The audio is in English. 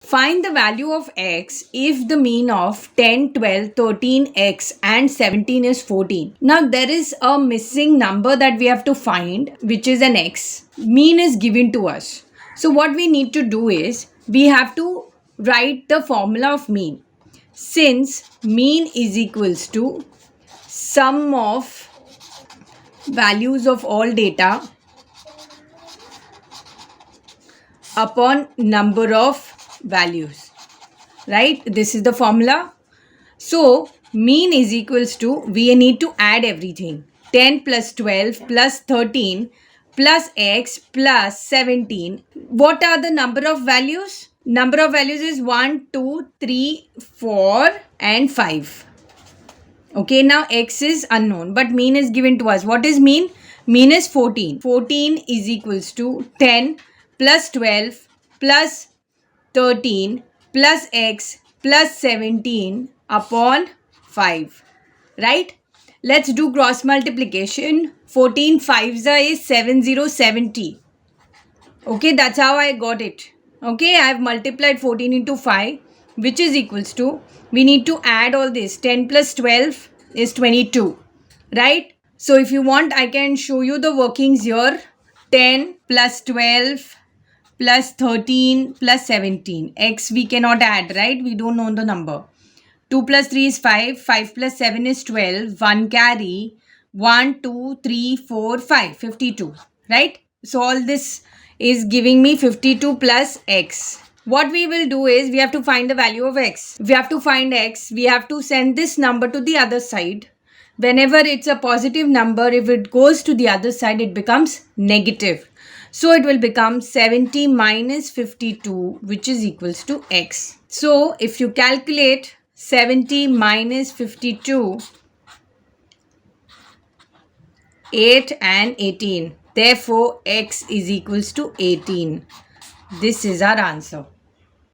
Find the value of x if the mean of 10, 12, 13, x and 17 is 14. Now there is a missing number that we have to find, which is an x. Mean is given to us. So what we need to do is, we have to write the formula of mean. Since mean is equals to sum of values of all data upon number of values, right? This is the formula. So mean is equals to, we need to add everything, 10 plus 12 plus 13 plus x plus 17. What are the number of values? Number of values is 1, 2, 3, 4 and 5. Okay, now x is unknown but mean is given to us. What is mean? Mean is 14. 14 is equals to 10 plus 12 plus 13 plus x plus 17 upon 5. Right? Let's do cross multiplication. 14 5s is 7070. Okay, that's how I got it. Okay, I have multiplied 14 into 5, which is equals to, we need to add all this. 10 plus 12 is 22. Right? So if you want, I can show you the workings here. 10 plus 12 plus 13 plus 17. X we cannot add, right? We don't know the number. 2 plus 3 is 5. 5 plus 7 is 12. 1 carry. 1, 2, 3, 4, 5. 52. Right? So all this is giving me 52 plus x. What we will do is, we have to find the value of x. We have to find x. We have to send this number to the other side. Whenever it's a positive number, if it goes to the other side, it becomes negative. So it will become 70 minus 52, which is equals to x. So if you calculate 70 minus 52, 8 and 18. Therefore, x is equals to 18. This is our answer.